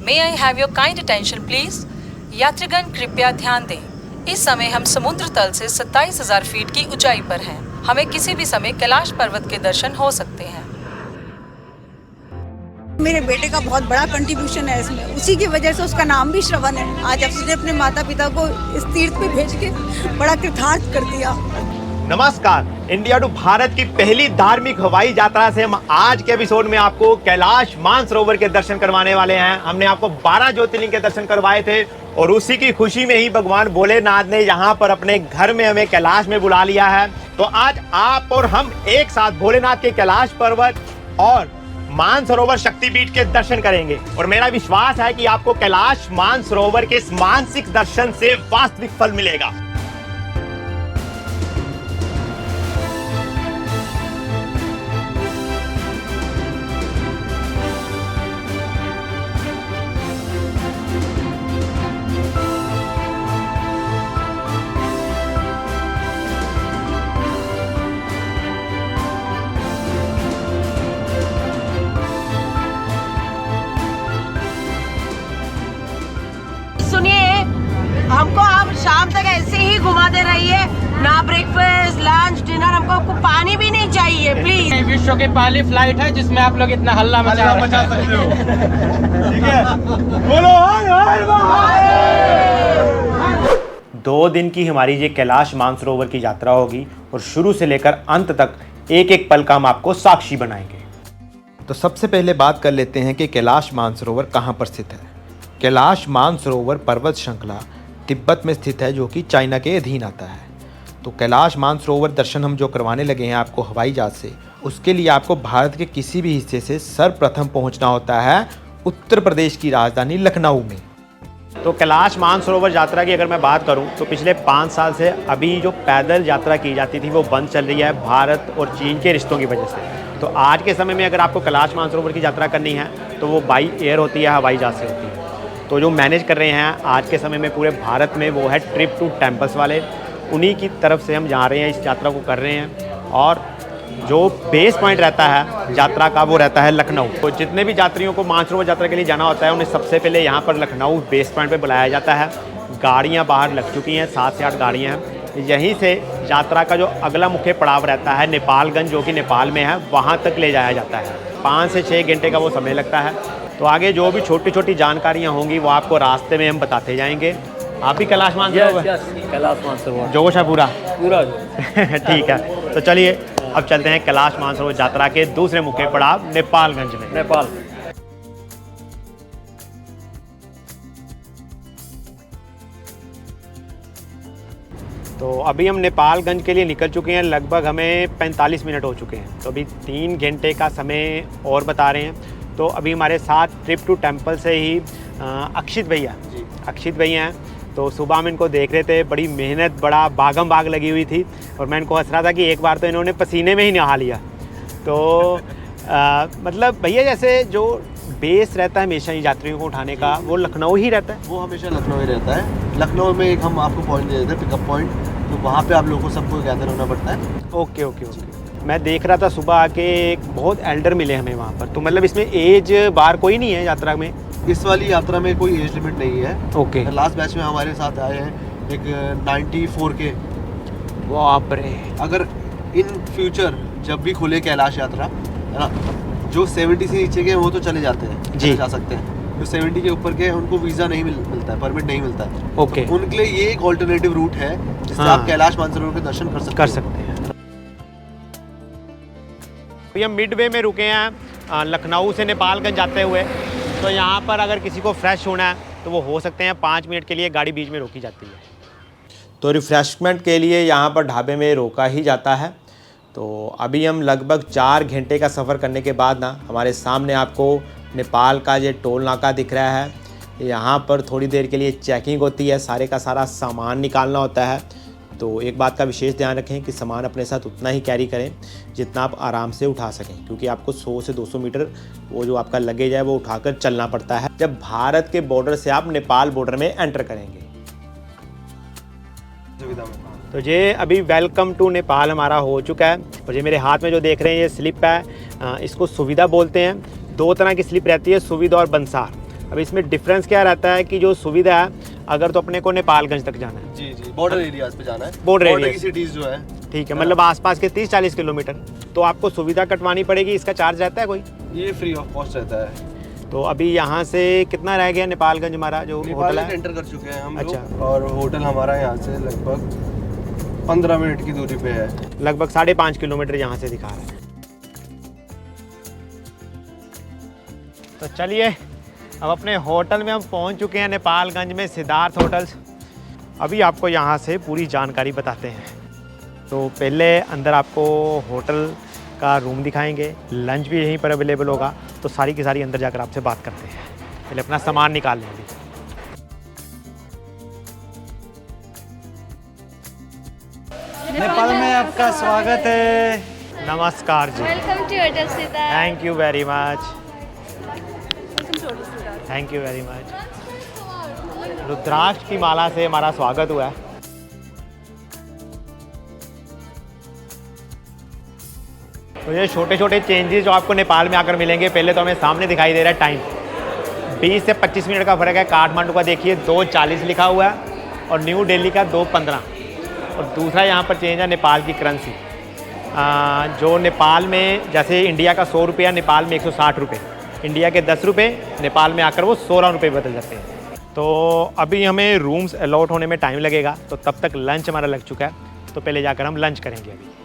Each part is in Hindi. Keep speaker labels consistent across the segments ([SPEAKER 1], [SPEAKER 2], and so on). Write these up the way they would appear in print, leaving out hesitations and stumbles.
[SPEAKER 1] May I have your kind attention please? यात्रीगण कृपया ध्यान दें। इस समय हम समुद्र तल से 27,000 फीट की ऊंचाई पर हैं। हमें किसी भी समय कैलाश पर्वत के दर्शन हो सकते हैं।
[SPEAKER 2] मेरे बेटे का बहुत बड़ा कंट्रीब्यूशन है इसमें, उसी की वजह से उसका नाम भी श्रवण है। आज उसने अपने माता पिता को इस तीर्थ पे भेज के बड़ा कृतार्थ कर दिया।
[SPEAKER 3] नमस्कार, इंडिया टू भारत की पहली धार्मिक हवाई यात्रा से हम आज के एपिसोड में आपको कैलाश मानसरोवर के दर्शन करवाने वाले हैं। हमने आपको 12 ज्योतिर्लिंग के दर्शन करवाए थे और उसी की खुशी में ही भगवान भोलेनाथ ने यहाँ पर अपने घर में हमें कैलाश में बुला लिया है। तो आज आप और हम एक साथ भोलेनाथ के कैलाश पर्वत और मानसरोवर शक्तिपीठ के दर्शन करेंगे और मेरा विश्वास है कि आपको कैलाश मानसरोवर के इस मानसिक दर्शन से वास्तविक फल मिलेगा।
[SPEAKER 4] हमको आप शाम तक ऐसे ही घुमाते रहिए, ना ब्रेकफास्ट लंच डिनर, हमको पानी भी नहीं चाहिए प्लीज।
[SPEAKER 5] विश्व की पहली फ्लाइट है जिसमें आप लोग इतना हल्ला मचा सकते हो।
[SPEAKER 3] ठीक है, बोलो हर हर महादेव। 2 दिन की हमारी ये कैलाश मानसरोवर की यात्रा होगी और शुरू से लेकर अंत तक एक एक पल का हम आपको साक्षी बनाएंगे। तो सबसे पहले बात कर लेते हैं कि कैलाश मानसरोवर कहाँ पर स्थित है। कैलाश मानसरोवर पर्वत श्रृंखला तिब्बत में स्थित है, जो कि चाइना के अधीन आता है। तो कैलाश मानसरोवर दर्शन हम जो करवाने लगे हैं आपको हवाई जहाज से, उसके लिए आपको भारत के किसी भी हिस्से से सर्वप्रथम पहुंचना होता है उत्तर प्रदेश की राजधानी लखनऊ में। तो कैलाश मानसरोवर यात्रा की अगर मैं बात करूं तो पिछले 5 साल से अभी जो पैदल यात्रा की जाती थी वो बंद चल रही है भारत और चीन के रिश्तों की वजह से। तो आज के समय में अगर आपको कैलाश मानसरोवर की यात्रा करनी है तो वो बाई एयर होती है, हवाई जहाज से होती है। तो जो मैनेज कर रहे हैं आज के समय में पूरे भारत में वो है ट्रिप टू टेम्पल्स वाले, उन्हीं की तरफ से हम जा रहे हैं, इस यात्रा को कर रहे हैं। और जो बेस पॉइंट रहता है यात्रा का वो रहता है लखनऊ। तो जितने भी यात्रियों को मानसरोवर यात्रा के लिए जाना होता है उन्हें सबसे पहले यहाँ पर लखनऊ बेस पॉइंट पे बुलाया जाता है। गाड़ियाँ बाहर लग चुकी हैं, 7 से 8 गाड़ियाँ हैं। यहीं से यात्रा का जो अगला मुख्य पड़ाव रहता है नेपालगंज, जो कि नेपाल में है, वहाँ तक ले जाया जाता है। 5 से 6 घंटे का वो समय लगता है। तो आगे जो भी छोटी छोटी जानकारियाँ होंगी वो आपको रास्ते में हम बताते जाएंगे। आप भी कैलाश मानसरोवर?
[SPEAKER 5] कैलाश मानसरोवर
[SPEAKER 3] जोश है पूरा
[SPEAKER 5] पूरा
[SPEAKER 3] ठीक है, तो चलिए अब चलते हैं कैलाश मानसरोवर यात्रा के दूसरे मुख्य पड़ाव नेपालगंज में।
[SPEAKER 5] नेपाल
[SPEAKER 3] तो अभी हम नेपालगंज के लिए निकल चुके हैं, लगभग हमें 45 मिनट हो चुके हैं। तो अभी 3 घंटे का समय और बता रहे हैं। तो अभी हमारे साथ ट्रिप टू टेम्पल से ही अक्षित भैया हैं। तो सुबह हम इनको देख रहे थे, बड़ी मेहनत, बड़ा भागम भाग लगी हुई थी और मैं इनको हंस रहा था कि एक बार तो इन्होंने पसीने में ही नहा लिया। तो मतलब भैया जैसे जो बेस रहता है हमेशा यात्रियों को उठाने का वो लखनऊ ही रहता है?
[SPEAKER 6] वो हमेशा लखनऊ ही रहता है। लखनऊ में एक हम आपको पॉइंट दे देते हैं, पिकअप पॉइंट, तो वहाँ पे आप लोगों को सबको गैदर होना पड़ता है।
[SPEAKER 3] ओके। मैं देख रहा था सुबह आके बहुत एल्डर मिले हमें वहाँ पर। तो मतलब इसमें एज बार कोई नहीं है यात्रा में?
[SPEAKER 6] इस वाली यात्रा में कोई एज लिमिट नहीं है।
[SPEAKER 3] ओके।
[SPEAKER 6] लास्ट बैच में हमारे साथ आए हैं एक 94 के।
[SPEAKER 3] बाप रे।
[SPEAKER 6] अगर इन फ्यूचर जब भी खुले कैलाश यात्रा है ना, जो 70 से नीचे के वो तो चले जाते हैं,
[SPEAKER 3] जी
[SPEAKER 6] जा सकते हैं। जो 70 के ऊपर के उनको वीज़ा नहीं मिलता है, परमिट नहीं मिलता है।
[SPEAKER 3] ओके।
[SPEAKER 6] तो उनके लिए ये एक ऑल्टरनेटिव रूट है जिससे
[SPEAKER 3] हाँ,
[SPEAKER 6] आप कैलाश मानसरोवर के दर्शन कर सकते हैं।
[SPEAKER 3] हम मिडवे में रुके हैं लखनऊ से नेपालगंज जाते हुए। तो यहाँ पर अगर किसी को फ्रेश होना है तो वो हो सकते हैं, 5 मिनट के लिए गाड़ी बीच में रोकी जाती है। तो रिफ़्रेशमेंट के लिए यहाँ पर ढाबे में रोका ही जाता है। तो अभी हम लगभग 4 घंटे का सफ़र करने के बाद ना हमारे सामने आपको नेपाल का ये टोल नाका दिख रहा है। यहाँ पर थोड़ी देर के लिए चेकिंग होती है, सारे का सारा सामान निकालना होता है। तो एक बात का विशेष ध्यान रखें कि सामान अपने साथ उतना ही कैरी करें जितना आप आराम से उठा सकें, क्योंकि आपको 100 से 200 मीटर वो जो आपका लगेज है वो उठाकर चलना पड़ता है जब भारत के बॉर्डर से आप नेपाल बॉर्डर में एंटर करेंगे। तो ये अभी वेलकम टू नेपाल हमारा हो चुका है और ये मेरे हाथ में जो देख रहे हैं ये स्लिप है, इसको सुविधा बोलते हैं। 2 तरह की स्लिप रहती है, सुविधा और बंसार। अब इसमें डिफरेंस क्या रहता है कि जो सुविधा है, अगर तो अपने को नेपालगंज तक जाना है,
[SPEAKER 6] जी बॉर्डर एरियाज पे जाना है,
[SPEAKER 3] बॉर्डर
[SPEAKER 6] की
[SPEAKER 3] एरिया,
[SPEAKER 6] सिटीज जो है,
[SPEAKER 3] ठीक है, मतलब आसपास के 30-40 किलोमीटर, तो आपको सुविधा कटवानी पड़ेगी। इसका चार्ज रहता है कोई?
[SPEAKER 6] ये फ्री ऑफ कॉस्ट रहता है।
[SPEAKER 3] तो अभी यहाँ से कितना रह गया नेपालगंज हमारा जो होटल है?
[SPEAKER 6] एंटर कर चुके हैं हम
[SPEAKER 3] अच्छा।
[SPEAKER 6] लोग, और होटल हमारा यहाँ से लगभग 15 मिनट की दूरी पे है।
[SPEAKER 3] लगभग 5.5 किलोमीटर यहाँ से दिखा रहा है। तो चलिए, अब अपने होटल में हम पहुँच चुके हैं, नेपालगंज में सिद्धार्थ होटल्स। अभी आपको यहाँ से पूरी जानकारी बताते हैं। तो पहले अंदर आपको होटल का रूम दिखाएंगे, लंच भी यहीं पर अवेलेबल होगा, तो सारी की सारी अंदर जाकर आपसे बात करते हैं। पहले अपना सामान निकाल लेंगे।
[SPEAKER 7] नेपाल में आपका स्वागत है।
[SPEAKER 3] नमस्कार जी।
[SPEAKER 8] Welcome to hotel Siddharth.
[SPEAKER 3] Thank you very much, thank you very much. Rudraksha की माला से हमारा स्वागत हुआ है। तो ये छोटे छोटे चेंजेस जो आपको नेपाल में आकर मिलेंगे। पहले तो हमें सामने दिखाई दे रहा है टाइम, 20 से 25 मिनट का फ़र्क है। काठमांडू का देखिए 2:40 लिखा हुआ है और न्यू दिल्ली का 2:15। और दूसरा यहाँ पर चेंज है नेपाल की करेंसी, जो नेपाल में जैसे इंडिया का 100 रुपया, नेपाल में 160 रुपये, इंडिया के 10 रुपये नेपाल में आकर वो 16 रुपये बदल जाते हैं। तो अभी हमें रूम्स अलॉट होने में टाइम लगेगा, तो तब तक लंच हमारा लग चुका है, तो पहले जाकर हम लंच करेंगे अभी।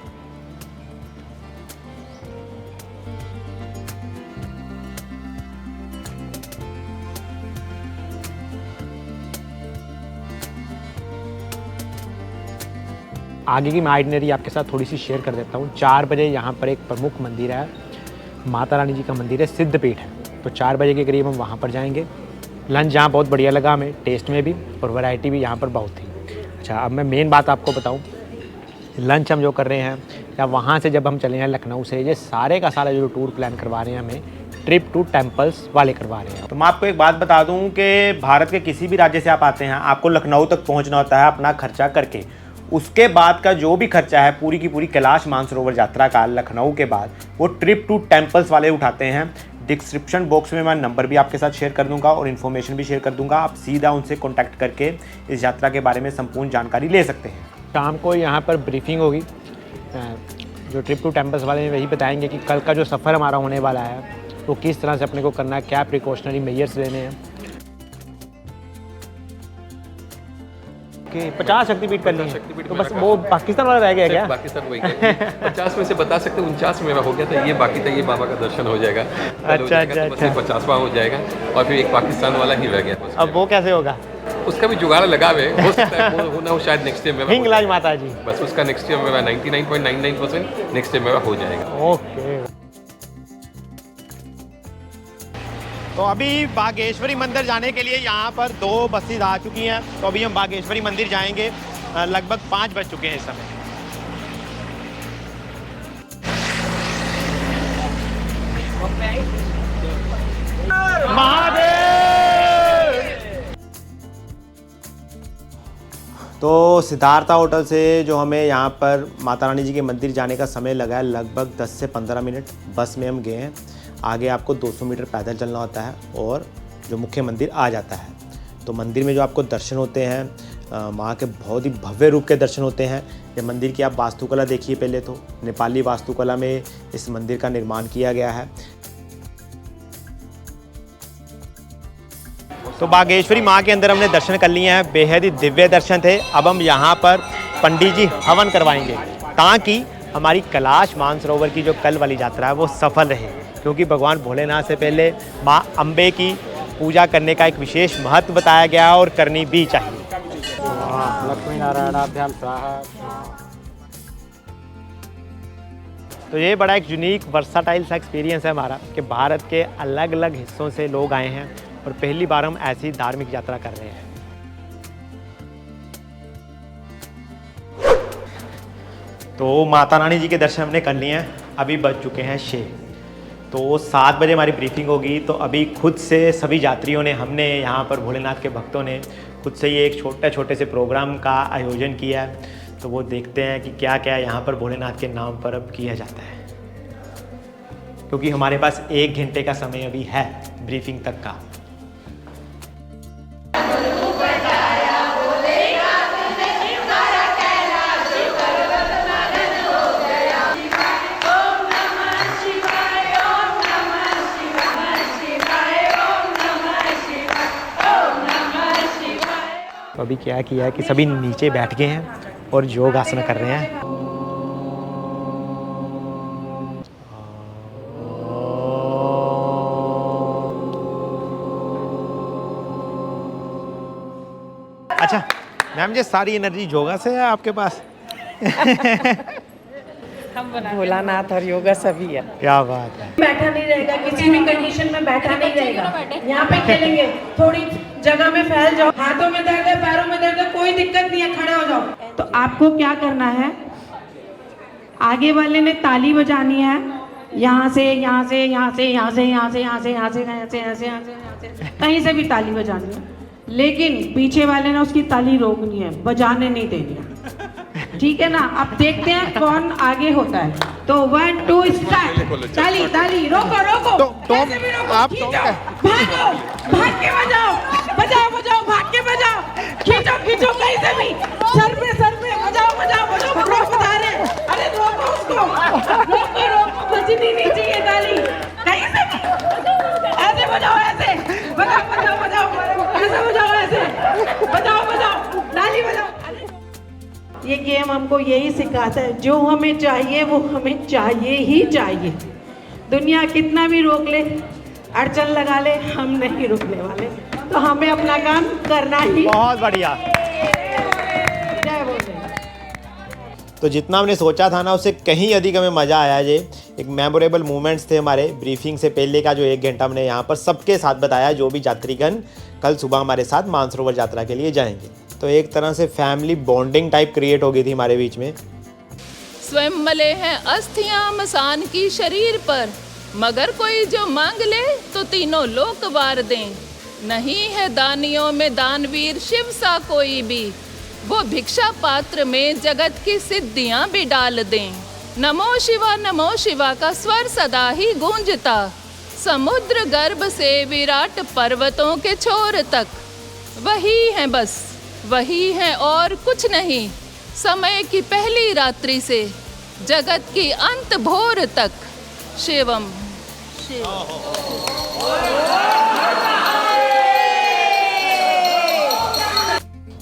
[SPEAKER 3] आगे की मैं आइटनरी आपके साथ थोड़ी सी शेयर कर देता हूँ। 4 बजे यहाँ पर एक प्रमुख मंदिर है, माता रानी जी का मंदिर है, सिद्धपीठ है। तो 4 बजे के करीब हम वहाँ पर जाएंगे। लंच यहाँ बहुत बढ़िया लगा हमें, टेस्ट में भी, और वैरायटी भी यहाँ पर बहुत थी। अच्छा, अब मैं मेन बात आपको बताऊँ, लंच हम जो कर रहे हैं, या वहाँ से जब हम चले हैं लखनऊ से, ये सारे का सारा जो टूर प्लान करवा रहे हैं हमें, ट्रिप टू टेम्पल्स वाले करवा रहे हैं। तो मैं आपको एक बात बता दूँ कि भारत के किसी भी राज्य से आप आते हैं, आपको लखनऊ तक पहुँचना होता है अपना खर्चा करके। उसके बाद का जो भी खर्चा है पूरी की पूरी कैलाश मानसरोवर यात्रा का लखनऊ के बाद, वो ट्रिप टू टेम्पल्स वाले उठाते हैं। डिस्क्रिप्शन बॉक्स में मैं नंबर भी आपके साथ शेयर कर दूंगा और इन्फॉर्मेशन भी शेयर कर दूंगा। आप सीधा उनसे कॉन्टैक्ट करके इस यात्रा के बारे में संपूर्ण जानकारी ले सकते हैं। शाम को यहाँ पर ब्रीफिंग होगी, जो ट्रिप टू टेम्पल्स वाले वही बताएंगे कि कल का जो सफ़र हमारा होने वाला है वो किस तरह से अपने को करना है, क्या प्रिकॉशनरी मेजर्स लेने हैं। 50 शक्तिपीठ कर लेंगे, तो बस वो पाकिस्तान वाला रह गया क्या?
[SPEAKER 9] पाकिस्तान वही 50 में से बता सकते 49 मेरा हो गया था, ये बाकी था, ये बाबा का दर्शन हो जाएगा।
[SPEAKER 3] अच्छा,
[SPEAKER 9] 50वां हो जाएगा, और फिर एक पाकिस्तान वाला ही रह गया।
[SPEAKER 3] अब वो कैसे होगा?
[SPEAKER 9] उसका भी जुगाड़ लगा हुए, हो सकता है वो ना हो, शायद नेक्स्ट ईयर में
[SPEAKER 3] हिंगलाज माता जी,
[SPEAKER 9] बस उसका नेक्स्ट ईयर में 99.99% नेक्स्ट ईयर में हो जाएगा।
[SPEAKER 3] ओके। तो अभी बागेश्वरी मंदिर जाने के लिए यहाँ पर 2 बसेस आ चुकी हैं। तो अभी हम बागेश्वरी मंदिर जाएंगे, लगभग 5 बज चुके हैं इस समय। महादेव! तो सिद्धार्था होटल से जो हमें यहाँ पर माता रानी जी के मंदिर जाने का समय लगा है लगभग 10 से 15 मिनट बस में हम गए हैं। आगे आपको 200 मीटर पैदल चलना होता है और जो मुख्य मंदिर आ जाता है। तो मंदिर में जो आपको दर्शन होते हैं, वहाँ के बहुत ही भव्य रूप के दर्शन होते हैं। ये मंदिर की आप वास्तुकला देखिए पहले तो, नेपाली वास्तुकला में इस मंदिर का निर्माण किया गया है। तो बागेश्वरी माँ के अंदर हमने दर्शन कर लिए हैं, बेहद ही दिव्य दर्शन थे। अब हम यहाँ पर पंडित जी हवन करवाएंगे ताकि हमारी कैलाश मानसरोवर की जो कल वाली यात्रा है वो सफल रहे, क्योंकि भगवान भोलेनाथ से पहले माँ अम्बे की पूजा करने का एक विशेष महत्व बताया गया है और करनी भी चाहिए।
[SPEAKER 5] लक्ष्मी नारायणाभ्याम स्वाहा।
[SPEAKER 3] तो ये बड़ा एक यूनिक वर्साटाइल सा एक्सपीरियंस है हमारा कि भारत के अलग अलग हिस्सों से लोग आए हैं और पहली बार हम ऐसी धार्मिक यात्रा कर रहे हैं। तो माता रानी जी के दर्शन हमने कर लिए हैं, अभी बज चुके हैं 6। तो 7 बजे हमारी ब्रीफिंग होगी। तो अभी खुद से सभी यात्रियों ने, हमने यहाँ पर भोलेनाथ के भक्तों ने खुद से ये एक छोटे से प्रोग्राम का आयोजन किया है। तो वो देखते हैं कि क्या क्या यहाँ पर भोलेनाथ के नाम पर अब किया जाता है, क्योंकि हमारे पास 1 घंटे का समय अभी है ब्रीफिंग तक का। अभी क्या किया है कि सभी नीचे बैठ गए हैं और योग आसन कर रहे हैं। अच्छा मैम, ये सारी एनर्जी योगा से है आपके पास?
[SPEAKER 5] भोलानाथ और योगा सभी है।
[SPEAKER 3] क्या बात है।
[SPEAKER 4] बैठा नहीं रहेगा, किसी भी कंडीशन में बैठा नहीं रहेगा। यहाँ पे खेलेंगे, थोड़ी जगह में फैल जाओ, हाथों में दर्द है, पैरों में दर्द है, कोई दिक्कत नहीं है, खड़े हो जाओ। तो आपको क्या करना है, आगे वाले ने ताली बजानी है, यहाँ से यहाँ से यहाँ से यहाँ से यहाँ से यहाँ से यहाँ से यहाँ से यहाँ से यहाँ से यहाँ से कहीं से भी ताली बजानी है, लेकिन पीछे वाले ने उसकी ताली रोकनी है, बजाने नहीं देनी है। ठीक है ना? अब देखते हैं कौन आगे होता है। तो 1 2 स्टार्ट। ताली ताली, रोको रोको, कैसे भी रोको, खींचो, भागो, भाग के बजाओ, बजाओ बजाओ, भाग के बजाओ, खींचो खींचो, कहीं से भी, सर पे बजाओ बजाओ बजाओ, रोक बजा रहे, अरे रोको उसको, रोको रोको, बजनी नहीं चाहिए ताली, कहीं से भी ऐसे बजाओ, ऐसे बजाओ बजाओ बजाओ, ऐसे बजाओ, ऐसे बजाओ बजाओ, ताली बजाओ। ये गेम हमको यही सिखाता है, जो हमें चाहिए वो हमें चाहिए ही चाहिए। दुनिया कितना भी रोक ले, अड़चन लगा ले, हम नहीं रुकने वाले। तो हमें अपना काम करना ही।
[SPEAKER 3] बहुत बढ़िया।
[SPEAKER 4] जय बोले।
[SPEAKER 3] तो जितना हमने सोचा था ना, उससे कहीं अधिक हमें मज़ा आया। ये एक मेमोरेबल मोमेंट्स थे हमारे। ब्रीफिंग से पहले का जो 1 घंटा हमने यहाँ पर सबके साथ बताया, जो भी यात्रीगण कल सुबह हमारे साथ मानसरोवर यात्रा के लिए जाएंगे। तो एक तरह से फैमिली बॉन्डिंग टाइप क्रिएट हो गई थी हमारे बीच में।
[SPEAKER 8] स्वयं मले हैं अस्थियां मसान की शरीर पर, मगर कोई जो मांग ले तो तीनों लोक वार दें। नहीं है दानियों में दानवीर शिव सा कोई भी, वो भिक्षा पात्र में जगत की सिद्धियां भी डाल दें। नमो शिवा का स्वर सदा ही गूंजता, समुद्र गर्भ से विराट पर्वतों के छोर तक। वही है बस, वही है और कुछ नहीं, समय की पहली रात्रि से जगत की अंत भोर तक। शिवम शिव।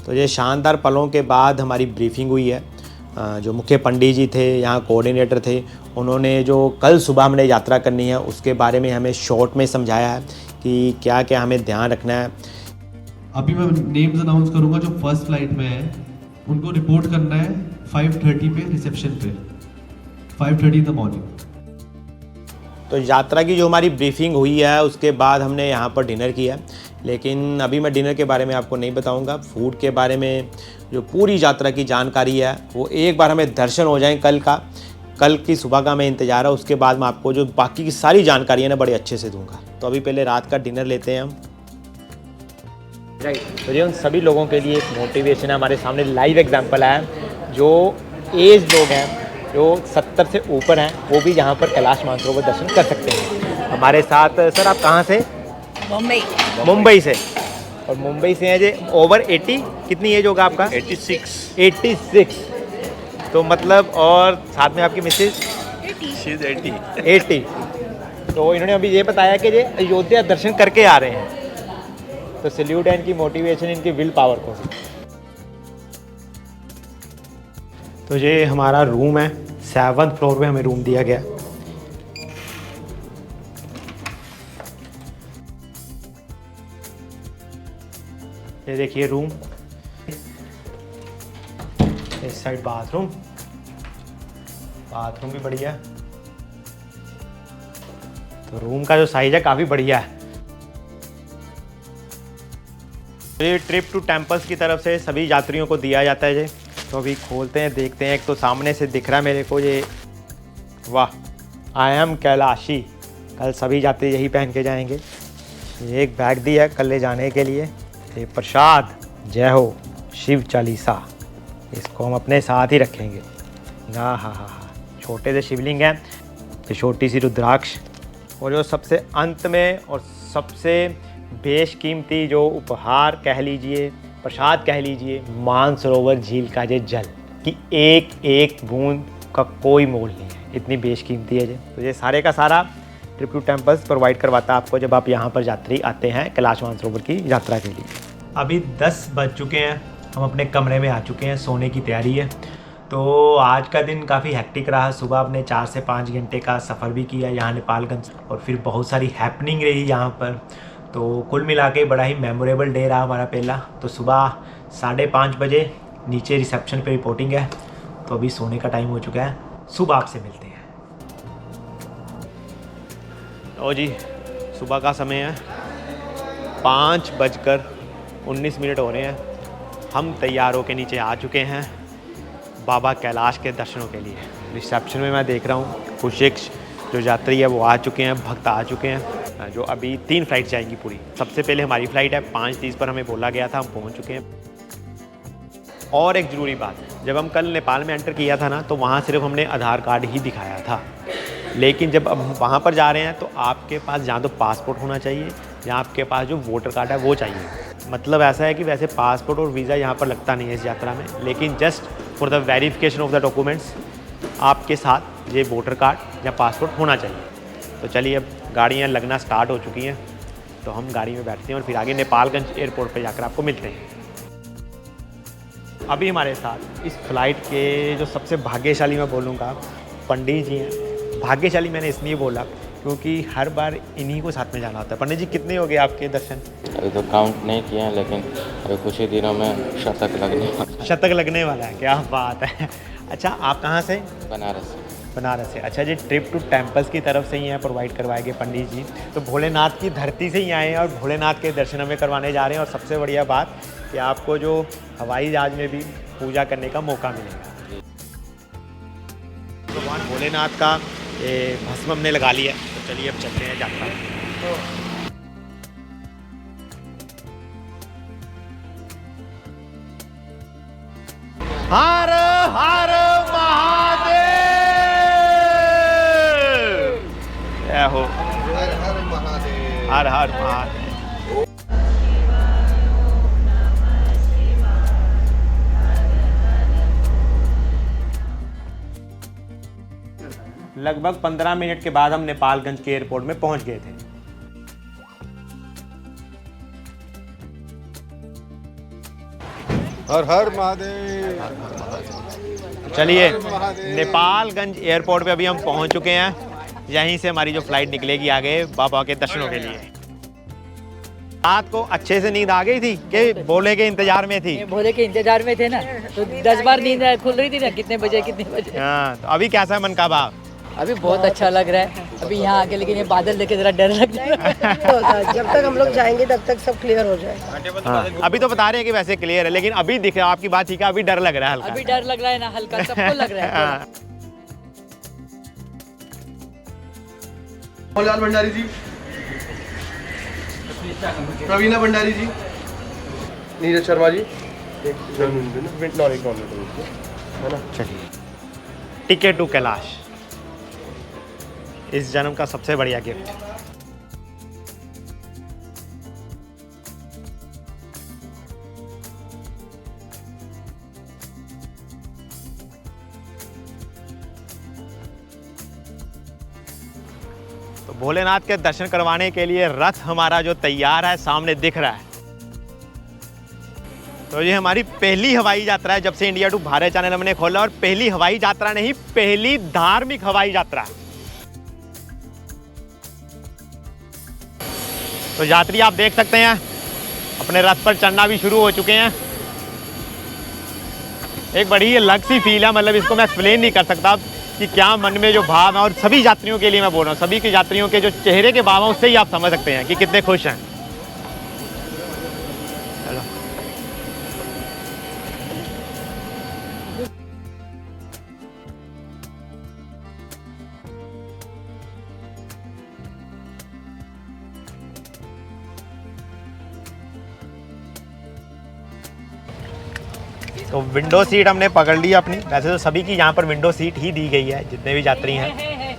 [SPEAKER 3] तो ये शानदार पलों के बाद हमारी ब्रीफिंग हुई है। जो मुख्य पंडित जी थे, यहाँ कोऑर्डिनेटर थे, उन्होंने जो कल सुबह हमने यात्रा करनी है उसके बारे में हमें शॉर्ट में समझाया है कि क्या क्या हमें ध्यान रखना है।
[SPEAKER 6] अभी मैं नेम्स अनाउंस करूंगा जो फर्स्ट फ्लाइट में है, उनको रिपोर्ट करना है 5:30 पे रिसेप्शन पे, 5:30 इन द मॉर्निंग।
[SPEAKER 3] तो यात्रा की जो हमारी ब्रीफिंग हुई है उसके बाद हमने यहाँ पर डिनर किया, लेकिन अभी मैं डिनर के बारे में आपको नहीं बताऊंगा। फूड के बारे में जो पूरी यात्रा की जानकारी है वो एक बार हमें दर्शन हो जाए कल की सुबह का हमें इंतज़ार है। उसके बाद मैं आपको जो बाकी की सारी जानकारी है ना बड़े अच्छे से दूंगा। तो अभी पहले रात का डिनर लेते हैं हम। राइट। तो ये उन सभी लोगों के लिए एक मोटिवेशन है। हमारे सामने लाइव एग्जांपल है, जो एज लोग हैं, जो 70 से ऊपर हैं, वो भी यहाँ पर कैलाश मानसरोवर दर्शन कर सकते हैं। हमारे साथ सर, आप कहाँ से? मुंबई से। और मुंबई से हैं जी। ओवर 80, कितनी एज होगा आपका? 86। तो मतलब, और साथ में आपकी मिसेज? 80। तो इन्होंने अभी ये बताया कि ये अयोध्या दर्शन करके आ रहे हैं। तो सैल्यूट है इनकी मोटिवेशन, इनकी विल पावर को। तो ये हमारा रूम है, 7th फ्लोर पे हमें रूम दिया गया। ये देखिए रूम, इस साइड बाथरूम भी बढ़िया है। तो रूम का जो साइज है काफ़ी बढ़िया है। ये ट्रिप टू टेम्पल्स की तरफ से सभी यात्रियों को दिया जाता है। जी तो अभी खोलते हैं, देखते हैं। एक तो सामने से दिख रहा है मेरे को ये, वाह, आई एम कैलाशी। कल सभी यात्री यही पहन के जाएंगे। ये एक बैग दिया है कल ले जाने के लिए। ये प्रसाद, जय हो शिव चालीसा, इसको हम अपने साथ ही रखेंगे। हाँ, छोटे से शिवलिंग हैं, ये छोटी सी रुद्राक्ष, और जो सबसे अंत में और सबसे बेशकीमती जो उपहार कह लीजिए, प्रसाद कह लीजिए, मानसरोवर झील का ये जल कि एक एक बूंद का कोई मोल नहीं है, इतनी बेशकीमती है ये। तो ये सारे का सारा ट्रिप टू टेम्पल्स प्रोवाइड करवाता है आपको जब आप यहाँ पर यात्री आते हैं कैलाश मानसरोवर की यात्रा के लिए। अभी 10 बज चुके हैं, हम अपने कमरे में आ चुके हैं, सोने की तैयारी है। तो आज का दिन काफ़ी हेक्टिक रहा। सुबह अपने 4 से 5 घंटे का सफ़र भी किया यहाँ नेपालगंज, और फिर बहुत सारी हैपनिंग रही यहाँ पर। तो कुल मिला के बड़ा ही मेमोरेबल डे रहा हमारा पहला। तो सुबह 5:30 बजे नीचे रिसेप्शन पे रिपोर्टिंग है, तो अभी सोने का टाइम हो चुका है। सुबह आपसे मिलते हैं। ओ जी, सुबह का समय है, 5:19 हो रहे हैं। हम तैयार होकर नीचे आ चुके हैं बाबा कैलाश के दर्शनों के लिए। रिसेप्शन में मैं देख रहा हूँ कुछ एक जो यात्री है वो आ चुके हैं, भक्त आ चुके हैं, जो अभी 3 फ्लाइट जाएंगी पूरी। सबसे पहले हमारी फ़्लाइट है 5:30 पर, हमें बोला गया था, हम पहुँच चुके हैं। और एक ज़रूरी बात, जब हम कल नेपाल में एंटर किया था ना, तो वहाँ सिर्फ हमने आधार कार्ड ही दिखाया था, लेकिन जब अब वहाँ पर जा रहे हैं तो आपके पास जहाँ तो पासपोर्ट होना चाहिए, या आपके पास जो वोटर कार्ड है वो चाहिए। मतलब ऐसा है कि वैसे पासपोर्ट और वीज़ा यहाँ पर लगता नहीं है इस यात्रा में, लेकिन just for the verification of the documents आपके साथ ये वोटर कार्ड या पासपोर्ट होना चाहिए। तो चलिए, अब गाड़ियाँ लगना स्टार्ट हो चुकी हैं, तो हम गाड़ी में बैठते हैं और फिर आगे नेपालगंज एयरपोर्ट पर जाकर आपको मिलते हैं। अभी हमारे साथ इस फ्लाइट के जो सबसे भाग्यशाली मैं बोलूँगा पंडित जी हैं। भाग्यशाली मैंने इसलिए बोला क्योंकि हर बार इन्हीं को साथ में जाना होता है। पंडित जी, कितने हो गए आपके दर्शन?
[SPEAKER 10] अभी तो काउंट नहीं किए हैं, लेकिन अभी कुछ ही दिनों में शतक लगने वाला है। क्या बात है। अच्छा, आप कहाँ से? बनारस से। अच्छा जी, ट्रिप टू टेम्पल्स की तरफ से ही हैं प्रोवाइड करवाए गए पंडित जी। तो भोलेनाथ की धरती से ही आए हैं और भोलेनाथ के दर्शन हमें करवाने जा रहे हैं। और सबसे बढ़िया बात कि आपको जो हवाई जहाज में भी पूजा करने का मौका मिलेगा। भगवान भोलेनाथ का ये भस्म हमने लगा लिया, तो चलिए अब चलते हैं यात्रा में। हर हर महादेव, जय हो। हर हर महादेव, हर हर महादेव। लगभग 15 मिनट के बाद हम नेपालगंज के एयरपोर्ट में पहुंच गए थे।
[SPEAKER 7] हर हर महादेव।
[SPEAKER 3] चलिए, नेपालगंज एयरपोर्ट पे अभी हम पहुंच चुके हैं। यहीं से हमारी जो फ्लाइट निकलेगी आगे बाबा के दर्शनों के लिए। रात को अच्छे से नींद आ गई थी कि भोले के इंतजार में थी?
[SPEAKER 11] भोले के इंतजार में थे ना, तो 10 बार नींद खुल रही थी ना, कितने बजे।
[SPEAKER 3] हाँ, तो अभी कैसा है मन का भाव?
[SPEAKER 11] अभी बहुत अच्छा लग रहा है अभी यहाँ आके, लेकिन ये बादल देखे जरा डर लग रहा है।
[SPEAKER 2] जब तक हम लोग जाएंगे तब तक सब क्लियर हो जाए।
[SPEAKER 3] हाँ, अभी तो बता रहे हैं कि वैसे क्लियर है, लेकिन अभी दिख रहा है, आपकी बात ठीक है, अभी डर लग रहा है हल्का।
[SPEAKER 11] अभी डर लग रहा है ना, हल्का सबको लग रहा है।
[SPEAKER 6] मोहनलाल भंडारी जी, प्रवीणा भंडारी जी, नीरज शर्मा जी,
[SPEAKER 3] चलिए, टिकट टू कैलाश, इस जन्म का सबसे बढ़िया गिफ्ट। तो भोलेनाथ के दर्शन करवाने के लिए रथ हमारा जो तैयार है सामने दिख रहा है। तो ये हमारी पहली हवाई यात्रा है जब से इंडिया टू भारत चैनल हमने खोला, और पहली हवाई यात्रा नहीं, पहली धार्मिक हवाई यात्रा। तो यात्री आप देख सकते हैं अपने रथ पर चढ़ना भी शुरू हो चुके हैं। एक बड़ी अलग सी फील है, मतलब इसको मैं एक्सप्लेन नहीं कर सकता कि क्या मन में जो भाव है। और सभी यात्रियों के लिए मैं बोल रहा हूँ, सभी के यात्रियों के जो चेहरे के भाव हैं उससे ही आप समझ सकते हैं कि कितने खुश हैं। चलो, तो विंडो सीट हमने पकड़ ली अपनी। वैसे तो सभी की यहाँ पर विंडो सीट ही दी गई है जितने भी यात्री हैं।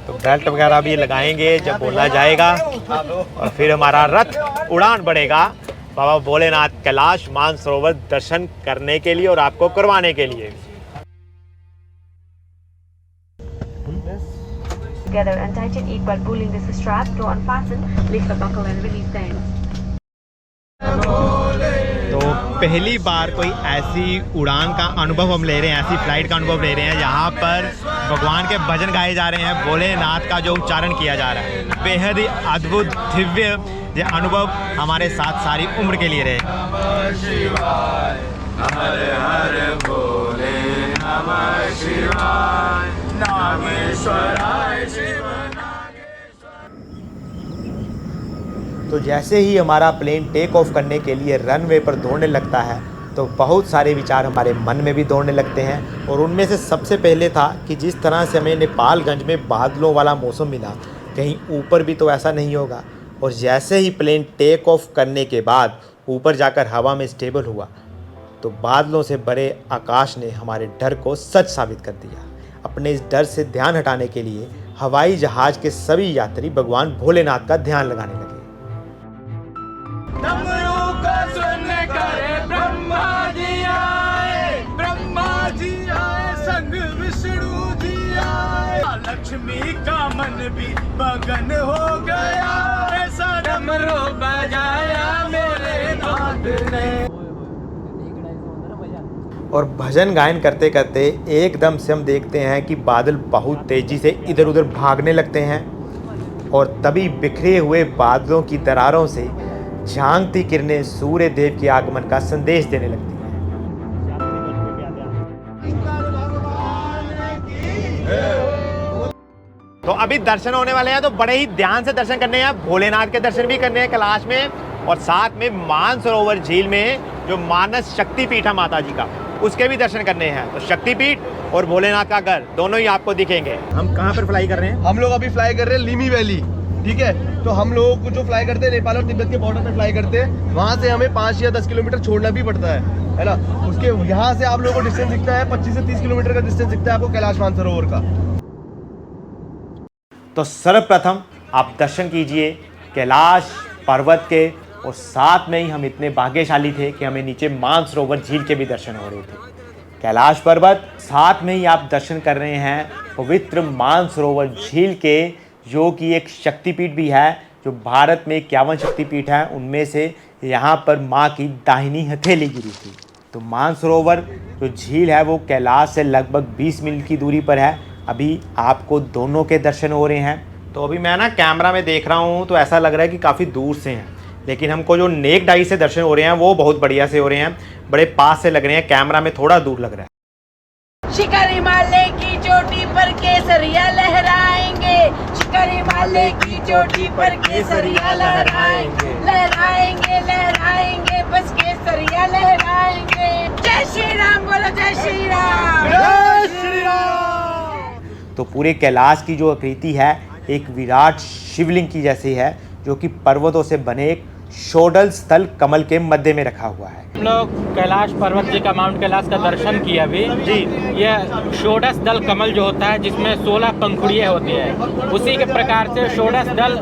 [SPEAKER 3] तो बेल्ट वगैरह भी लगाएंगे जब बोला जाएगा, और फिर हमारा रथ उड़ान बढ़ेगा बाबा भोलेनाथ कैलाश मानसरोवर दर्शन करने के लिए और आपको करवाने के लिए।
[SPEAKER 12] Together and tighten it while pulling this strap to unfasten, lift the buckle and release the ends.
[SPEAKER 3] पहली बार कोई ऐसी उड़ान का अनुभव हम ले रहे हैं, ऐसी फ्लाइट का अनुभव ले रहे हैं जहाँ पर भगवान के भजन गाए जा रहे हैं, भोलेनाथ का जो उच्चारण किया जा रहा है। बेहद ही अद्भुत दिव्य ये अनुभव हमारे साथ सारी उम्र के लिए रहे। हर हर भोले नमः शिवाय, नागेश्वराय शिव तो जैसे ही हमारा प्लेन टेक ऑफ करने के लिए रनवे पर दौड़ने लगता है तो बहुत सारे विचार हमारे मन में भी दौड़ने लगते हैं। और उनमें से सबसे पहले था कि जिस तरह से हमें नेपालगंज में बादलों वाला मौसम मिला, कहीं ऊपर भी तो ऐसा नहीं होगा। और जैसे ही प्लेन टेक ऑफ करने के बाद ऊपर जाकर हवा में स्टेबल हुआ तो बादलों से भरे आकाश ने हमारे डर को सच साबित कर दिया। अपने इस डर से ध्यान हटाने के लिए हवाई जहाज़ के सभी यात्री भगवान भोलेनाथ का ध्यान लगाने लगे। संग विष्णु जी आए, लक्ष्मी का मन भी मगन हो गया, ऐसा डमरू बजाया मेरे नाथ ने। और भजन गायन करते करते एकदम से हम देखते हैं कि बादल बहुत तेजी से इधर उधर भागने लगते हैं और तभी बिखरे हुए बादलों की दरारों से झांकती किरणें सूर्य देव के आगमन का संदेश देने लगती हैं। तो अभी दर्शन होने वाले हैं, तो बड़े ही ध्यान से दर्शन करने हैं। भोलेनाथ के दर्शन भी करने हैं कैलाश में और साथ में मानसरोवर झील में जो मानस शक्तिपीठ है माता जी का, उसके भी दर्शन करने हैं। तो शक्तिपीठ और भोलेनाथ का घर दोनों ही आपको दिखेंगे। हम कहाँ पर फ्लाई कर रहे हैं?
[SPEAKER 6] हम लोग अभी फ्लाई कर रहे हैं लिमी वैली, ठीक है। तो हम लोग जो फ्लाई करते हैं नेपाल और तिब्बत के बॉर्डर पे फ्लाई करते हैं, वहाँ से हमें 5 या 10 किलोमीटर छोड़ना भी पड़ता है ना। उसके यहाँ से आप लोगों को डिस्टेंस दिखता है 25 से 30 किलोमीटर का डिस्टेंस दिखता है आपको कैलाश मानसरोवर का।
[SPEAKER 3] तो सर्वप्रथम आप दर्शन कीजिए कैलाश पर्वत के और साथ में ही हम इतने भाग्यशाली थे कि हमें नीचे मानसरोवर झील के भी दर्शन हो रहे थे। कैलाश पर्वत, साथ में ही आप दर्शन कर रहे हैं पवित्र मानसरोवर झील के, जो कि एक शक्तिपीठ भी है। जो भारत में 51 शक्तिपीठ हैं उनमें से यहाँ पर माँ की दाहिनी हथेली गिरी थी। तो मानसरोवर जो झील है वो कैलाश से लगभग 20 मील की दूरी पर है। अभी आपको दोनों के दर्शन हो रहे हैं। तो अभी मैं ना कैमरा में देख रहा हूँ तो ऐसा लग रहा है कि काफ़ी दूर से हैं, लेकिन हमको जो नेक डाई से दर्शन हो रहे हैं वो बहुत बढ़िया से हो रहे हैं, बड़े पास से लग रहे हैं। कैमरा में थोड़ा दूर लग रहा है।
[SPEAKER 4] शिखर हिमालय की चोटी पर केसरिया लहराएंगे, शिखर हिमालय की चोटी पर केसरिया लहराएंगे, लहराएंगे लहराएंगे बस केसरिया लहराएंगे। जय श्री राम बोलो, जय श्री राम,
[SPEAKER 3] जय श्री राम। तो पूरे कैलाश की जो आकृति है एक विराट शिवलिंग की जैसी है, जो कि पर्वतों से बने एक षोडल स्थल कमल के मध्य में रखा हुआ है।
[SPEAKER 5] हम लोग कैलाश पर्वत जी का, माउंट कैलाश का दर्शन किया अभी जी। यह षोडश दल कमल जो होता है जिसमें 16 पंखुड़ियाँ होती है, उसी के प्रकार से षोडश दल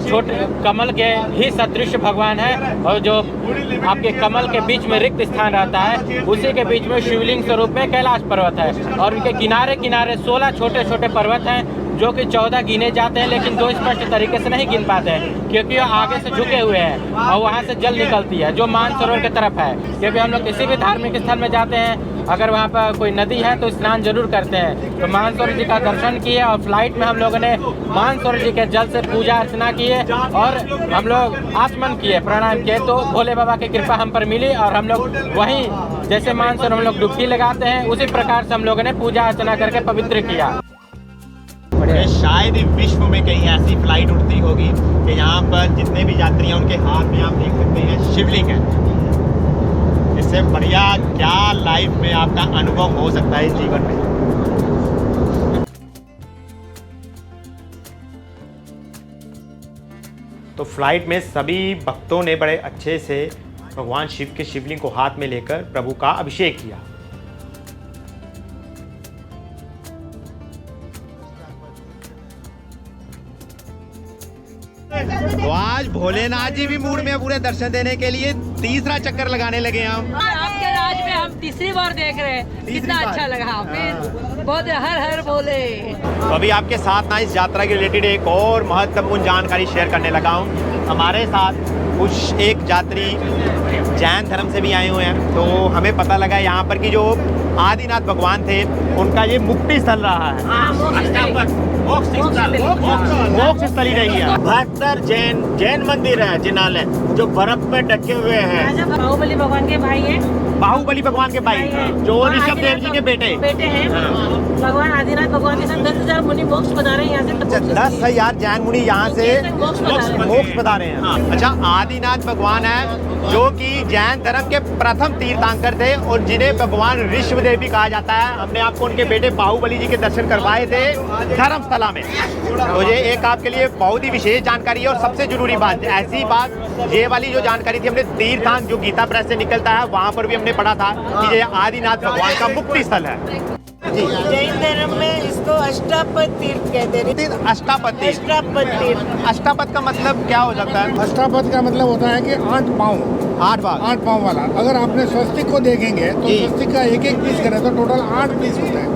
[SPEAKER 5] छोटे कमल के ही सदृश भगवान है। और जो आपके कमल के बीच में रिक्त स्थान रहता है उसी के बीच में शिवलिंग स्वरूप में कैलाश पर्वत है। और उनके किनारे किनारे 16 छोटे छोटे पर्वत हैं जो कि 14 गिने जाते हैं, लेकिन दो स्पष्ट तरीके से नहीं गिन पाते हैं क्योंकि वो आगे से झुके हुए हैं और वहाँ से जल निकलती है जो मानसरोवर की तरफ है। क्योंकि हम लोग किसी भी धार्मिक स्थल में जाते हैं, अगर वहाँ पर कोई नदी है तो स्नान जरूर करते हैं। तो मानसरोवर जी का दर्शन किए और फ्लाइट में हम लोगों ने मानसरोवर जी के जल से पूजा अर्चना किए और हम लोग आचमन किए, प्रणाम किए। तो भोले बाबा की कृपा हम पर मिली और हम लोग वहीं जैसे मानसरोवर हम लोग डुबकी लगाते हैं उसी प्रकार से हम लोगों ने पूजा अर्चना करके पवित्र किया।
[SPEAKER 3] शायद विश्व में कहीं ऐसी फ्लाइट उड़ती होगी कि यहाँ पर जितने भी यात्री हैं उनके हाथ में आप देख सकते हैं शिवलिंग है। इससे बढ़िया क्या लाइफ में आपका अनुभव हो सकता है इस जीवन में। तो फ्लाइट में सभी भक्तों ने बड़े अच्छे से भगवान शिव के शिवलिंग को हाथ में लेकर प्रभु का अभिषेक किया। तो आज भोलेनाथ जी भी मूड में पूरे दर्शन देने के लिए तीसरा चक्कर लगाने लगे हम।
[SPEAKER 11] आपके राज में हम तीसरी बार देख रहे हैं, कितना अच्छा लगा। फिर बहुत हर हर बोले।
[SPEAKER 3] तो अभी आपके साथ ना इस यात्रा के रिलेटेड एक और महत्वपूर्ण जानकारी शेयर करने लगा हूँ। हमारे साथ कुछ एक यात्री जैन धर्म से भी आए हुए हैं। तो हमें पता लगा यहाँ पर कि जो आदिनाथ भगवान थे उनका ये मुक्ति स्थल रहा है, मोक्ष स्थल ही रही है।
[SPEAKER 10] 72 जैन मंदिर है जिनालय, जो बर्फ में ढके हुए हैं।
[SPEAKER 4] बाहुबली भगवान के भाई हैं।
[SPEAKER 3] बाहुबली भगवान के भाई जो ऋषभ देव जी के बेटे
[SPEAKER 4] हैं। भगवान आदिनाथ भगवान के साथ 10,000 मुनि मोक्ष पधारे हैं यहाँ से।
[SPEAKER 3] 10,000 जैन मुनि यहाँ से मोक्ष पधारे हैं। अच्छा, आदिनाथ भगवान है जो कि जैन धर्म के प्रथम तीर्थंकर थे और जिन्हें भगवान ऋषभदेव भी कहा जाता है। हमने आपको उनके बेटे बाहुबली जी के दर्शन करवाए थे धर्मस्थला में। तो ये एक आपके लिए बहुत ही विशेष जानकारी है। और सबसे जरूरी बात, ऐसी बात ये वाली जो जानकारी थी हमने तीर्थंक जो गीता प्रेस से निकलता है वहाँ पर भी हमने पढ़ा था कि ये आदिनाथ भगवान का मुक्ति स्थल है।
[SPEAKER 11] जैन धर्म में इसको अष्टापद तीर्थ कहते हैं।
[SPEAKER 3] अष्टापद तीर्थ। अष्टापद का मतलब क्या हो सकता है?
[SPEAKER 13] अष्टापद का मतलब होता है कि 8 पाँव वाला। अगर आपने स्वस्तिक को देखेंगे तो स्वस्तिक का एक पीस करें तो टोटल 8 पीस होता है।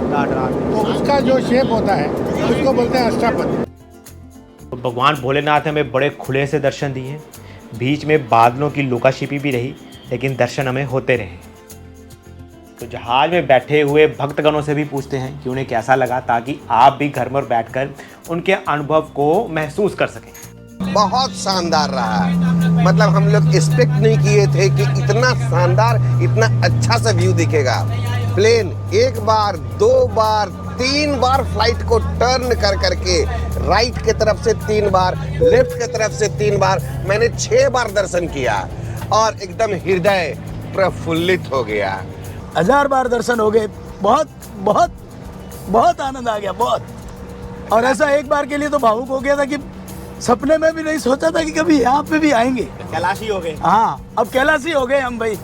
[SPEAKER 13] तो उसका जो शेप होता है उसको बोलते हैं अष्टापद।
[SPEAKER 3] तो भगवान भोलेनाथ ने हमें बड़े खुले से दर्शन दिए। बीच में बादलों की लुकाछिपी भी रही, लेकिन दर्शन हमें होते रहे। तो जहाज में बैठे हुए भक्तगणों से भी पूछते हैं कि उन्हें कैसा लगा, ताकि आप भी घर में बैठकर उनके अनुभव को महसूस कर सकें।
[SPEAKER 14] बहुत शानदार रहा है। मतलब हम लोग एक्सपेक्ट नहीं किए थे कि इतना शानदार, इतना अच्छा सा व्यू दिखेगा। प्लेन 1 बार 2 बार 3 बार फ्लाइट को टर्न कर करके राइट के तरफ से 3 बार, लेफ्ट के तरफ से 3 बार, मैंने 6 बार दर्शन किया और एकदम हृदय प्रफुल्लित हो गया।
[SPEAKER 15] 1000 बार दर्शन हो गए। बहुत बहुत बहुत आनंद आ गया, बहुत। और ऐसा एक बार के लिए तो भावुक हो गया था कि सपने में भी नहीं सोचा था कि कभी यहाँ पे भी आएंगे।
[SPEAKER 3] कैलाशी हो गए।
[SPEAKER 15] हाँ, अब कैलाशी हो गए हम भाई।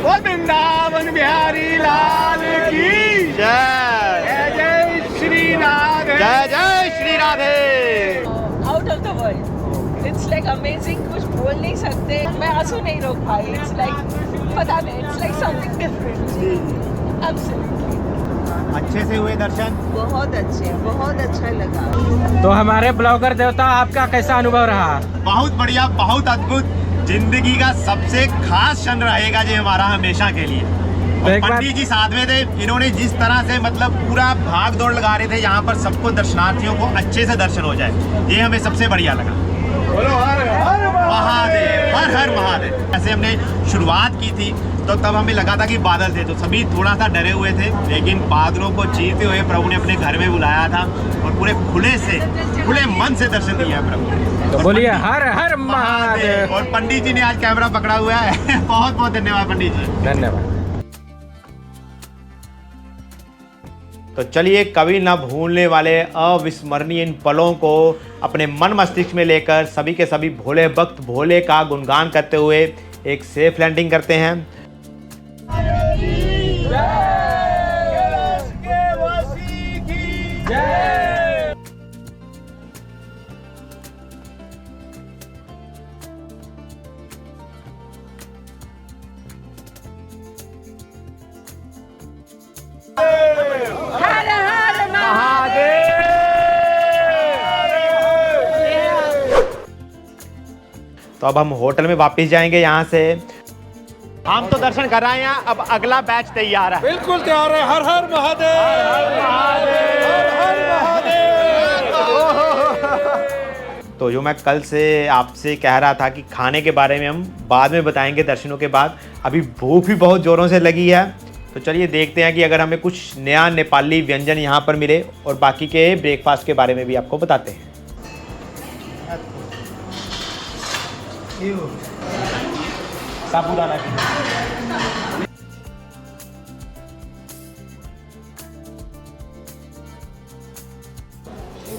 [SPEAKER 3] वृंदावन बिहारी लाल की जय। जय जय श्री राधे। जय जय Shri Radhe.
[SPEAKER 16] Out of the world, it's like amazing. कुछ बोल नहीं सकते, मैं आंसू नहीं रोक पाई। इट्स लाइक पता नहीं, it's like something different. Absolutely
[SPEAKER 3] अच्छे से हुए दर्शन?
[SPEAKER 16] बहुत अच्छे, बहुत अच्छा लगा।
[SPEAKER 5] तो हमारे ब्लॉगर देवता, आपका कैसा अनुभव रहा?
[SPEAKER 3] बहुत बढ़िया, बहुत अद्भुत। जिंदगी का सबसे खास क्षण रहेगा ये हमारा हमेशा के लिए। और पंडित जी साथ में थे, इन्होंने जिस तरह से मतलब पूरा भाग दौड़ लगा रहे थे यहाँ पर सबको, दर्शनार्थियों को अच्छे से दर्शन हो जाए, ये हमें सबसे बढ़िया लगा। महादेव, हर हर महादेव। ऐसे हमने शुरुआत की थी तो तब हमें लगा था कि बादल थे, तो सभी थोड़ा सा डरे हुए थे, लेकिन बादलों को चीरते हुए प्रभु ने अपने घर में बुलाया था और पूरे खुले मन से दर्शन दिया प्रभु ने।
[SPEAKER 5] तो बोलिए हर हर महादेव।
[SPEAKER 3] और पंडित जी ने आज कैमरा पकड़ा हुआ है। बहुत बहुत धन्यवाद पंडित जी।
[SPEAKER 5] धन्यवाद।
[SPEAKER 3] तो चलिए, कभी ना भूलने वाले अविस्मरणीय इन पलों को अपने मन मस्तिष्क में लेकर सभी के सभी भोले भक्त भोले का गुणगान करते हुए एक सेफ लैंडिंग करते हैं।
[SPEAKER 16] हर हर महादेव।
[SPEAKER 3] तो अब हम होटल में वापस जाएंगे यहाँ से। हम तो दर्शन कर रहे हैं, अब अगला बैच तैयार है।
[SPEAKER 13] बिल्कुल तैयार है। हर हर महादेव। हर हर महादेव।
[SPEAKER 3] तो जो मैं कल से आपसे कह रहा था कि खाने के बारे में हम बाद में बताएंगे दर्शनों के बाद, अभी भूख भी बहुत ज़ोरों से लगी है। तो चलिए देखते हैं कि अगर हमें कुछ नया नेपाली व्यंजन यहाँ पर मिले, और बाकी के ब्रेकफास्ट के बारे में भी आपको बताते हैं। साबूदाना की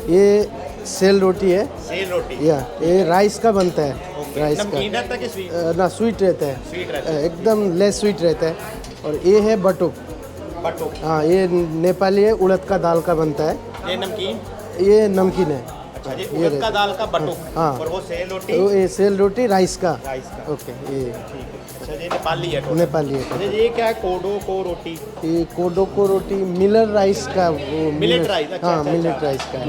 [SPEAKER 17] ये सेल रोटी है।
[SPEAKER 3] सेल रोटी?
[SPEAKER 17] या ये राइस का बनता है। राइस
[SPEAKER 3] का कि स्वीट?
[SPEAKER 17] ना, स्वीट रहता है।
[SPEAKER 3] स्वीट रहता है,
[SPEAKER 17] एकदम लेस स्वीट रहता है। और ये है बटुक।
[SPEAKER 3] बटुक?
[SPEAKER 17] हाँ, ये नेपाली है, उड़द का दाल का बनता है।
[SPEAKER 3] ये नमकीन?
[SPEAKER 17] ये नमकीन है।
[SPEAKER 3] अच्छा, ये उड़द का दाल का बटुक।
[SPEAKER 17] हाँ।
[SPEAKER 3] और वो सेल रोटी?
[SPEAKER 17] ये सेल रोटी राइस का। ओके, ये
[SPEAKER 3] ठीक है। अच्छा, ये नेपाली है?
[SPEAKER 17] नेपाली है।
[SPEAKER 3] अच्छा, ये क्या है? कोडो को रोटी?
[SPEAKER 17] ये कोडो को रोटी मिलर राइस का। वो
[SPEAKER 3] मिलेट राइस?
[SPEAKER 17] हाँ, मिलेट राइस का है।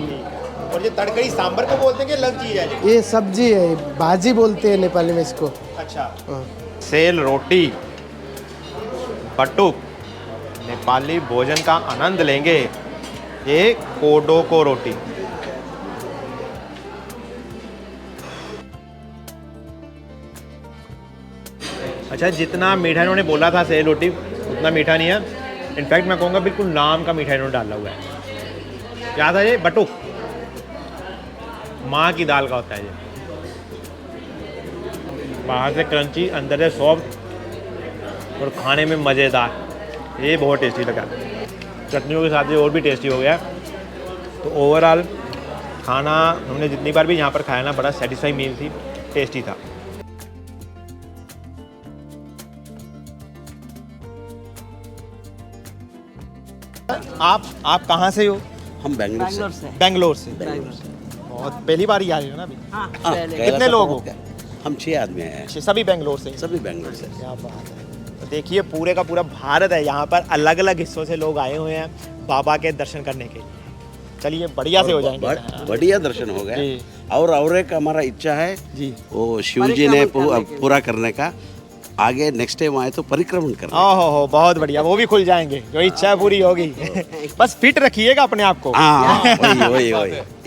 [SPEAKER 3] और ये तड़करी सांभर को बोलते हैं कि अलग चीज़ है?
[SPEAKER 17] ये सब्जी है, भाजी बोलते हैं नेपाली में इसको।
[SPEAKER 3] अच्छा। सेल रोटी बटुक, नेपाली भोजन का आनंद लेंगे। ये कोडो को रोटी। अच्छा, जितना मीठा इन्होंने बोला था सेल रोटी उतना मीठा नहीं है। इनफैक्ट मैं कहूँगा बिल्कुल नाम का मीठा इन्होंने डाला हुआ है। क्या था ये? बटुक, माँ की दाल का होता है ये। बाहर से क्रंची, अंदर से सॉफ्ट और खाने में मज़ेदार। ये बहुत टेस्टी लगा। चटनियों के साथ ये और भी टेस्टी हो गया। तो ओवरऑल खाना हमने जितनी बार भी यहाँ पर खाया ना, बड़ा सेटिस्फाई मील थी, टेस्टी था। आप कहाँ से हो?
[SPEAKER 18] हम बेंगलोर से।
[SPEAKER 3] बेंगलोर से। बहुत पहली बार ही आ रहे हो ना अभी? हाँ, कितने लोग हो?
[SPEAKER 18] हम 6 आदमी हैं।
[SPEAKER 3] सभी बेंगलोर से?
[SPEAKER 18] सभी बेंगलोर से।
[SPEAKER 3] क्या बात है। तो देखिए पूरे का पूरा भारत है, यहाँ पर अलग अलग हिस्सों से लोग आए हुए हैं बाबा के दर्शन करने के लिए। चलिए बढ़िया से हो जाएंगे।
[SPEAKER 18] बढ़िया दर्शन हो गए। और एक हमारा इच्छा है जी, वो शिव जी ने पूरा करने का। आगे नेक्स्ट टाइम आए तो परिक्रमण करना।
[SPEAKER 3] ओहो, बहुत बढ़िया, वो भी खुल जाएंगे, जो इच्छा पूरी होगी। बस फिट रखिएगा अपने आप को।
[SPEAKER 18] वही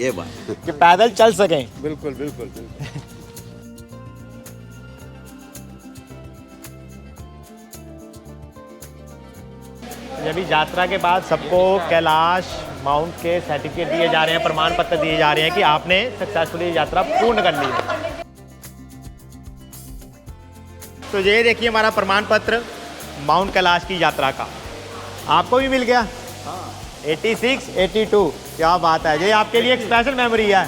[SPEAKER 18] ये बात
[SPEAKER 3] कि पैदल चल सकें।
[SPEAKER 18] बिल्कुल बिल्कुल।
[SPEAKER 3] अभी यात्रा के बाद सबको कैलाश माउंट के सर्टिफिकेट दिए जा रहे हैं, प्रमाण पत्र दिए जा रहे हैं कि आपने सक्सेसफुली यात्रा पूर्ण कर ली है। तो ये देखिए हमारा प्रमाण पत्र माउंट कैलाश की यात्रा का। आपको भी मिल गया? 86, 82। क्या बात है, ये आपके लिए एक स्पेशल मेमोरी है।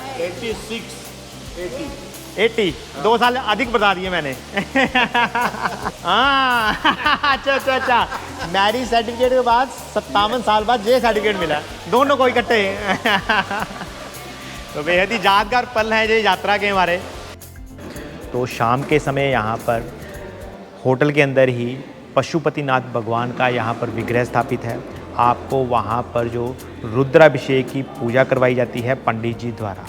[SPEAKER 3] 80 2 साल अधिक बता दिए मैंने। हाँ अच्छा। मैरिज सर्टिफिकेट के बाद 57 साल बाद ये सर्टिफिकेट मिला, दोनों को इकट्ठे। तो बेहद ही यादगार पल हैं ये यात्रा के हमारे। तो शाम के समय यहाँ पर होटल के अंदर ही पशुपतिनाथ भगवान का यहाँ पर विग्रह स्थापित है। आपको वहाँ पर जो रुद्राभिषेक की पूजा करवाई जाती है पंडित जी द्वारा।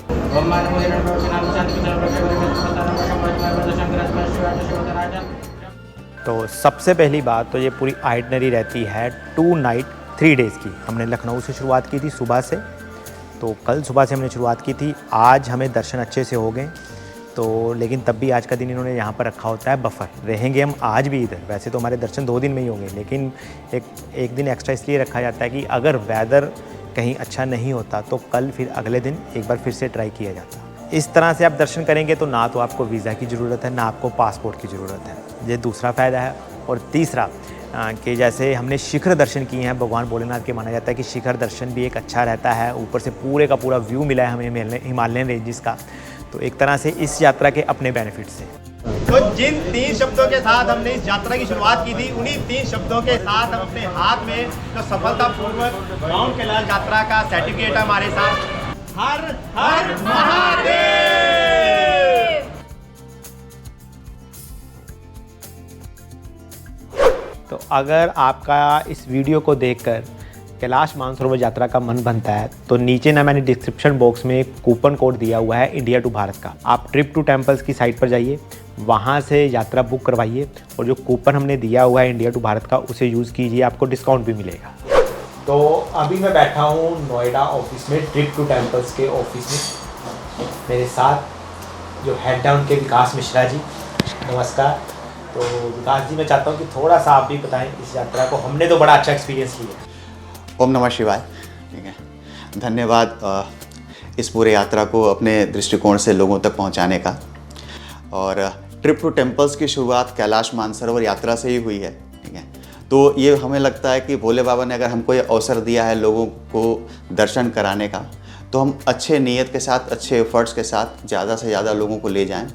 [SPEAKER 3] तो सबसे पहली बात तो ये पूरी आइटनरी रहती है 2 नाइट 3 डेज़ की। हमने लखनऊ से शुरुआत की थी सुबह से, तो कल सुबह से हमने शुरुआत की थी। आज हमें दर्शन अच्छे से हो गए, तो लेकिन तब भी आज का दिन इन्होंने यहाँ पर रखा होता है बफर। रहेंगे हम आज भी इधर, वैसे तो हमारे दर्शन 2 दिन में ही होंगे, लेकिन एक दिन एक्स्ट्रा इसलिए रखा जाता है कि अगर वेदर कहीं अच्छा नहीं होता तो कल फिर अगले दिन एक बार फिर से ट्राई किया जाता। इस तरह से आप दर्शन करेंगे तो ना तो आपको वीज़ा की ज़रूरत है, ना आपको पासपोर्ट की ज़रूरत है। ये दूसरा फ़ायदा है। और तीसरा कि जैसे हमने शिखर दर्शन किए हैं, भगवान भोलेनाथ के माना जाता है कि शिखर दर्शन भी एक अच्छा रहता है। ऊपर से पूरे का पूरा व्यू मिला है हमें हिमालयन रेंजेस का। तो एक तरह से इस यात्रा के अपने बेनिफिट्स हैं। तो जिन 3 शब्दों के साथ हमने इस यात्रा की शुरुआत की थी, उन्हीं 3 शब्दों के साथ हम अपने हाथ में जो सफलतापूर्वक माउंट कैलाश यात्रा का सर्टिफिकेट है हमारे साथ। हर हर महादेव। तो अगर आपका इस वीडियो को देखकर कैलाश मानसरोवर यात्रा का मन बनता है तो नीचे ना मैंने डिस्क्रिप्शन बॉक्स में एक कूपन कोड दिया हुआ है इंडिया टू भारत का। आप ट्रिप टू टेम्पल्स की साइट पर जाइए, वहाँ से यात्रा बुक करवाइए और जो कूपन हमने दिया हुआ है इंडिया टू भारत का उसे यूज़ कीजिए, आपको डिस्काउंट भी मिलेगा। तो अभी मैं बैठा हूँ नोएडा ऑफिस में, ट्रिप टू टेम्पल्स के ऑफिस में। मेरे साथ जो हेड है उनके विकास मिश्रा जी, नमस्कार। तो विकास जी, मैं चाहता हूँ कि थोड़ा सा आप भी बताएं इस यात्रा को। हमने तो बड़ा अच्छा एक्सपीरियंस लिया।
[SPEAKER 19] ओम नमः शिवाय। ठीक है, धन्यवाद इस पूरे यात्रा को अपने दृष्टिकोण से लोगों तक पहुंचाने का। और ट्रिप टू टेम्पल्स की शुरुआत कैलाश मानसरोवर यात्रा से ही हुई है। ठीक है, तो ये हमें लगता है कि भोले बाबा ने अगर हमको ये अवसर दिया है लोगों को दर्शन कराने का, तो हम अच्छे नीयत के साथ, अच्छे एफर्ट्स के साथ ज़्यादा से ज़्यादा लोगों को ले जाएं,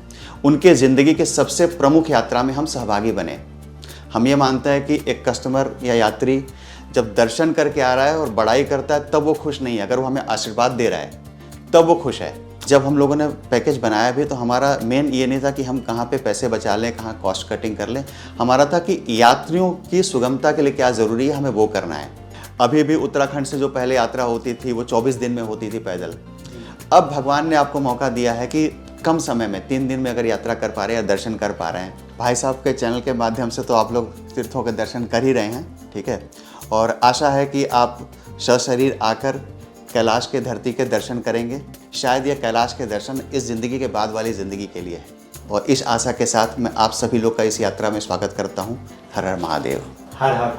[SPEAKER 19] उनके ज़िंदगी के सबसे प्रमुख यात्रा में हम सहभागी बने। हम ये मानते हैं कि एक कस्टमर या यात्री जब दर्शन करके आ रहा है और बड़ाई करता है तब वो खुश नहीं है, अगर वो हमें आशीर्वाद दे रहा है तब वो खुश है। जब हम लोगों ने पैकेज बनाया भी तो हमारा मेन ये नहीं था कि हम कहाँ पे पैसे बचा लें, कहाँ कॉस्ट कटिंग कर लें। हमारा था कि यात्रियों की सुगमता के लिए क्या ज़रूरी है, हमें वो करना है। अभी भी उत्तराखंड से जो पहले यात्रा होती थी वो 24 दिन में होती थी पैदल, अब भगवान ने आपको मौका दिया है कि कम समय में 3 दिन में अगर यात्रा कर पा रहे हैं या दर्शन कर पा रहे हैं, भाई साहब के चैनल के माध्यम से तो आप लोग तीर्थों के दर्शन कर ही रहे हैं, ठीक है। और आशा है कि आप सशरीर आकर कैलाश के धरती के दर्शन करेंगे। शायद यह कैलाश के दर्शन इस ज़िंदगी के बाद वाली ज़िंदगी के लिए है। और इस आशा के साथ मैं आप सभी लोग का इस यात्रा में स्वागत करता हूँ। हर हर महादेव।
[SPEAKER 3] हर हर